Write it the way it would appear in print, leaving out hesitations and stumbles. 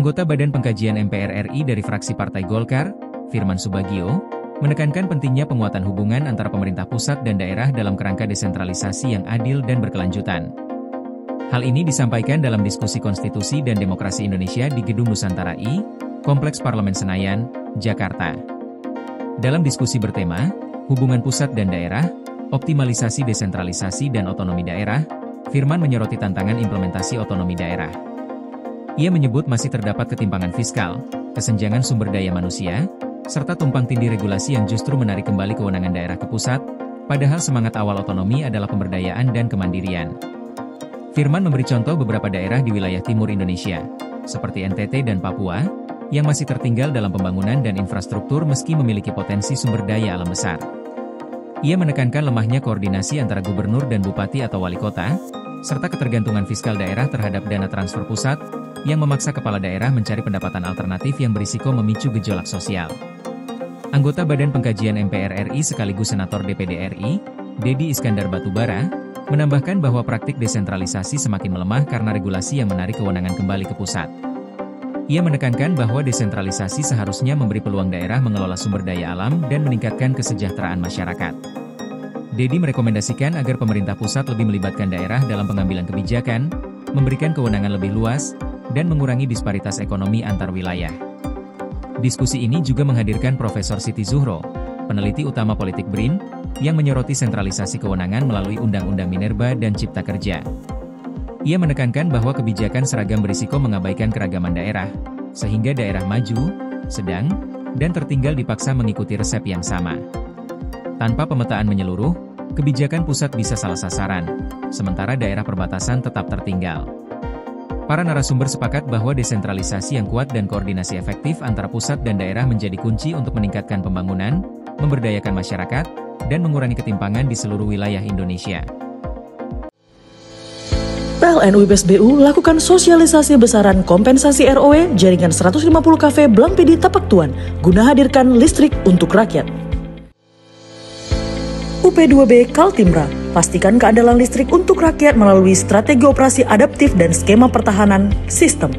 Anggota Badan Pengkajian MPR RI dari fraksi Partai Golkar, Firman Subagio, menekankan pentingnya penguatan hubungan antara pemerintah pusat dan daerah dalam kerangka desentralisasi yang adil dan berkelanjutan. Hal ini disampaikan dalam diskusi Konstitusi dan Demokrasi Indonesia di Gedung Nusantara I, Kompleks Parlemen Senayan, Jakarta. Dalam diskusi bertema, Hubungan Pusat dan Daerah, Optimalisasi Desentralisasi dan Otonomi Daerah, Firman menyoroti tantangan implementasi otonomi daerah. Ia menyebut masih terdapat ketimpangan fiskal, kesenjangan sumber daya manusia, serta tumpang tindih regulasi yang justru menarik kembali kewenangan daerah ke pusat, padahal semangat awal otonomi adalah pemberdayaan dan kemandirian. Firman memberi contoh beberapa daerah di wilayah timur Indonesia, seperti NTT dan Papua, yang masih tertinggal dalam pembangunan dan infrastruktur meski memiliki potensi sumber daya alam besar. Ia menekankan lemahnya koordinasi antara gubernur dan bupati atau wali kota, serta ketergantungan fiskal daerah terhadap dana transfer pusat, yang memaksa kepala daerah mencari pendapatan alternatif yang berisiko memicu gejolak sosial. Anggota Badan Pengkajian MPR RI sekaligus Senator DPD RI, Dedi Iskandar Batubara, menambahkan bahwa praktik desentralisasi semakin melemah karena regulasi yang menarik kewenangan kembali ke pusat. Ia menekankan bahwa desentralisasi seharusnya memberi peluang daerah mengelola sumber daya alam dan meningkatkan kesejahteraan masyarakat. Dedi merekomendasikan agar pemerintah pusat lebih melibatkan daerah dalam pengambilan kebijakan, memberikan kewenangan lebih luas, dan mengurangi disparitas ekonomi antar wilayah. Diskusi ini juga menghadirkan Profesor Siti Zuhro, peneliti utama Politik BRIN, yang menyoroti sentralisasi kewenangan melalui Undang-Undang Minerba dan Cipta Kerja. Ia menekankan bahwa kebijakan seragam berisiko mengabaikan keragaman daerah, sehingga daerah maju, sedang, dan tertinggal dipaksa mengikuti resep yang sama. Tanpa pemetaan menyeluruh, kebijakan pusat bisa salah sasaran, sementara daerah perbatasan tetap tertinggal. Para narasumber sepakat bahwa desentralisasi yang kuat dan koordinasi efektif antara pusat dan daerah menjadi kunci untuk meningkatkan pembangunan, memberdayakan masyarakat, dan mengurangi ketimpangan di seluruh wilayah Indonesia. PLN UIPSBU lakukan sosialisasi besaran kompensasi ROW jaringan 150 kV Blampidi Tapak Tuan guna hadirkan listrik untuk rakyat. UP2B Kaltimra, pastikan keandalan listrik untuk rakyat melalui strategi operasi adaptif dan skema pertahanan sistem.